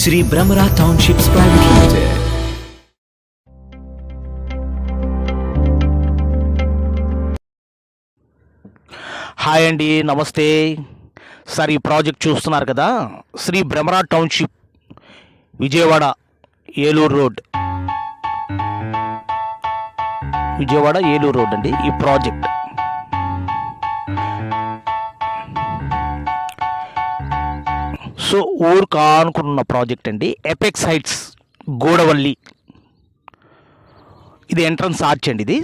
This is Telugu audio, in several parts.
Sri Brahmara Townships Private Limited. Hi అండి, నమస్తే సార్. ఈ ప్రాజెక్ట్ చూస్తున్నారు కదా, Shri Bhramara township, Vijayawada Eluru road, Vijayawada Eluru road అండి ఈ ప్రాజెక్ట్. సో ఊరు కానుకున్న ప్రాజెక్ట్ అండి. ఎపెక్స్ హైట్స్ గూడవల్లి, ఇది ఎంట్రన్స్ ఆర్చ్ అండి. ఇది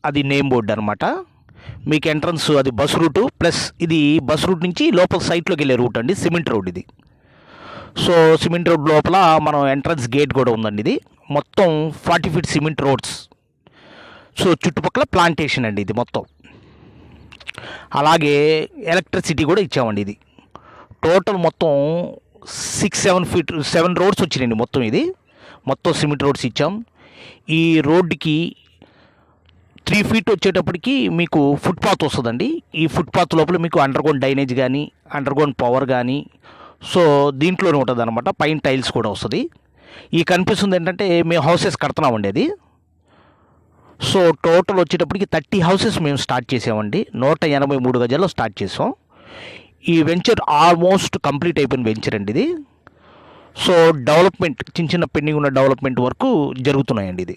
అది నేమ్ బోర్డు అనమాట. మీకు ఎంట్రన్స్ అది బస్ రూటు, ప్లస్ ఇది బస్ రూట్ నుంచి లోపల సైట్లోకి వెళ్ళే రూట్ అండి. సిమెంట్ రోడ్ ఇది. సో సిమెంట్ రోడ్ లోపల మనం ఎంట్రన్స్ గేట్ కూడా ఉందండి. ఇది మొత్తం 40 feet సిమెంట్ రోడ్స్. సో చుట్టుపక్కల ప్లాంటేషన్ అండి ఇది మొత్తం. అలాగే ఎలక్ట్రిసిటీ కూడా ఇచ్చామండి. ఇది టోటల్ మొత్తం 7 రోడ్స్ వచ్చినాయండి మొత్తం. ఇది మొత్తం సిమెంట్ రోడ్స్ ఇచ్చాం. ఈ రోడ్డుకి 3 feet వచ్చేటప్పటికి మీకు ఫుట్పాత్ వస్తుందండి. ఈ ఫుట్పాత్ లోపల మీకు అండర్గ్రౌండ్ డ్రైనేజ్ కానీ, అండర్గ్రౌండ్ పవర్ కానీ, సో దీంట్లోనే ఉంటుంది అనమాట. పైన టైల్స్ కూడా వస్తుంది. ఈ కనిపిస్తుంది ఏంటంటే మేము హౌసెస్ కడుతున్నామండి అది. సో టోటల్ వచ్చేటప్పటికి 30 houses మేము స్టార్ట్ చేసామండి. 183 గజాల్లో స్టార్ట్ చేసాం. ఈ వెంచర్ ఆల్మోస్ట్ కంప్లీట్ అయిపోయిన వెంచర్ అండి ఇది. సో డెవలప్మెంట్, చిన్న చిన్న పెండింగ్ ఉన్న డెవలప్మెంట్ వరకు జరుగుతున్నాయండి. ఇది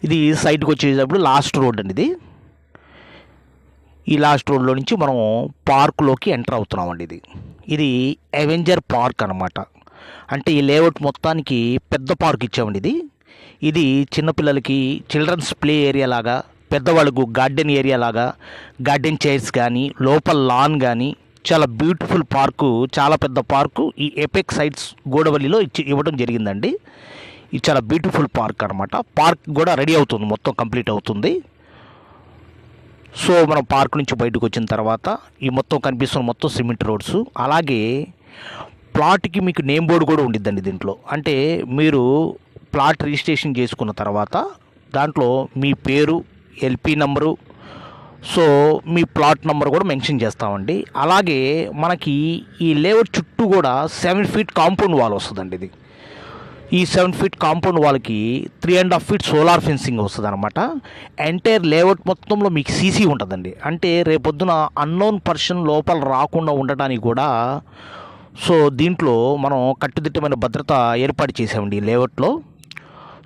ఇది సైట్కి వచ్చేటప్పుడు లాస్ట్ రోడ్ అండి. ఇది ఈ లాస్ట్ రోడ్లో నుంచి మనం పార్కులోకి ఎంటర్ అవుతున్నామండి. ఇది అవెంజర్ పార్క్ అనమాట. అంటే ఈ లేఅవుట్ మొత్తానికి పెద్ద పార్క్ ఇచ్చామండి. ఇది చిన్నపిల్లలకి చిల్డ్రన్స్ ప్లే ఏరియా లాగా, పెద్దవాళ్ళకు గార్డెన్ ఏరియా లాగా, గార్డెన్ చైర్స్ కానీ, లోపల లాన్ కానీ, చాలా బ్యూటిఫుల్ పార్కు, చాలా పెద్ద పార్కు ఈ ఎపెక్స్ హైట్స్ గూడవల్లిలో ఇవ్వడం జరిగిందండి. ఇది చాలా బ్యూటిఫుల్ పార్క్ అనమాట. పార్క్ కూడా రెడీ అవుతుంది, మొత్తం కంప్లీట్ అవుతుంది. సో మనం పార్క్ నుంచి బయటకు వచ్చిన తర్వాత ఈ మొత్తం కనిపిస్తున్న మొత్తం సిమెంట్ రోడ్స్. అలాగే ప్లాట్కి మీకు నేమ్ బోర్డు కూడా ఉండిద్దండి దీంట్లో. అంటే మీరు ప్లాట్ రిజిస్ట్రేషన్ చేసుకున్న తర్వాత దాంట్లో మీ పేరు, ఎల్పి నెంబరు, సో మీ ప్లాట్ నెంబర్ కూడా మెన్షన్ చేస్తామండి. అలాగే మనకి ఈ లేఅవుట్ చుట్టూ కూడా 7 feet కాంపౌండ్ వాల్ వస్తుందండి. ఇది ఈ 7 feet కాంపౌండ్ వాళ్ళకి 3.5 feet సోలార్ ఫెన్సింగ్ వస్తుంది అనమాట. ఎంటైర్ లేఅవుట్ మొత్తంలో మీకు సీసీ ఉంటుందండి. అంటే రేపొద్దున అన్నోన్ పర్సన్ లోపల రాకుండా ఉండటానికి కూడా సో దీంట్లో మనం కట్టుదిట్టమైన భద్రత ఏర్పాటు చేసామండి ఈ లేఅవుట్లో.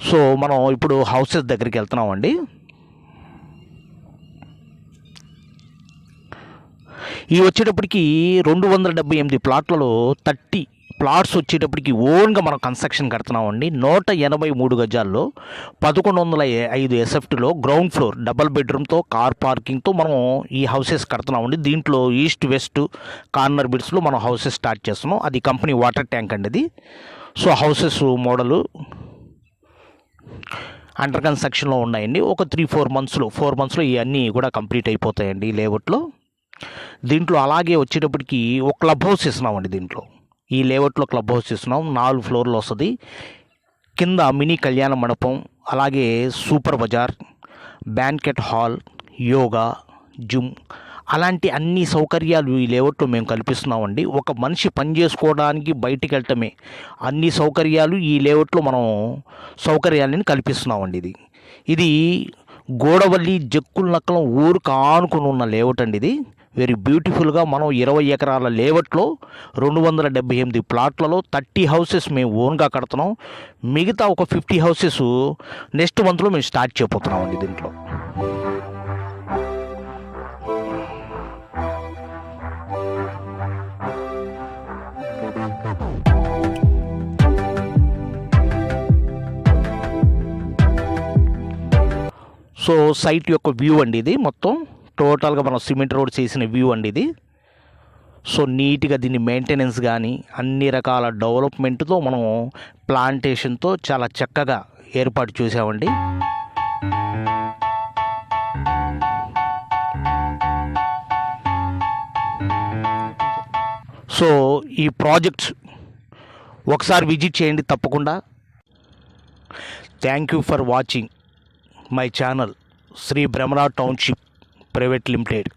సో మనం ఇప్పుడు హౌసెస్ దగ్గరికి వెళ్తున్నామండి. ఈ వచ్చేటప్పటికి 278 ప్లాట్లలో 30 ప్లాట్స్ వచ్చేటప్పటికి ఓన్గా మనం కన్స్ట్రక్షన్ కడుతున్నామండి. 183 గజాల్లో 1105 SFTలో గ్రౌండ్ ఫ్లోర్ డబల్ బెడ్రూమ్తో, కార్ పార్కింగ్తో మనం ఈ హౌసెస్ కడుతున్నామండి. దీంట్లో ఈస్ట్ వెస్ట్ కార్నర్ బిట్స్లో మనం హౌసెస్ స్టార్ట్ చేస్తున్నాం. అది కంపెనీ వాటర్ ట్యాంక్ అండి అది. సో హౌసెస్ మోడలు అండర్ కన్స్ట్రక్షన్లో ఉన్నాయండి. ఒక 4 monthsలో ఇవన్నీ కూడా కంప్లీట్ అయిపోతాయండి ఈ లేఅవుట్లో. దీంట్లో అలాగే వచ్చేటప్పటికి ఒక క్లబ్ హౌస్ ఇస్తున్నామండి. దీంట్లో ఈ లేఅవుట్లో క్లబ్ హౌస్ ఇస్తున్నాం. 4 floorలు వస్తుంది. కింద మినీ కళ్యాణ మండపం, అలాగే super Bazar, banquet hall, yoga, gym, అలాంటి అన్ని సౌకర్యాలు ఈ లేఅవుట్లో మేము కల్పిస్తున్నామండి. ఒక మనిషి పని చేసుకోవడానికి బయటికి వెళ్ళటమే అన్ని సౌకర్యాలు ఈ లేఅవుట్లో మనం సౌకర్యాలను కల్పిస్తున్నామండి. ఇది గూడవల్లి జక్కుల నక్కలం ఊరు కానుకొని ఉన్న లేఅవుట్ అండి. ఇది వెరీ బ్యూటిఫుల్గా మనం 20 ఎకరాల లేఅవుట్లో 278 ప్లాట్లలో 30 houses మేము ఓన్గా కడుతున్నాం. మిగతా ఒక 50 houses నెక్స్ట్ మంత్లో మేము స్టార్ట్ చేయబోతున్నామండి దీంట్లో. సో సైట్ యొక్క వ్యూ అండి ఇది మొత్తం. టోటల్గా మనం సిమెంట్ రోడ్స్ వేసిన వ్యూ అండి ఇది. సో నీట్గా దీన్ని మెయింటెనెన్స్ కానీ అన్ని రకాల డెవలప్మెంట్తో మనం ప్లాంటేషన్తో చాలా చక్కగా ఏర్పాటు చేసామండి. సో ఈ ప్రాజెక్ట్స్ ఒకసారి విజిట్ చేయండి తప్పకుండా. Thank you for watching my channel Shri Bhramara township private limited.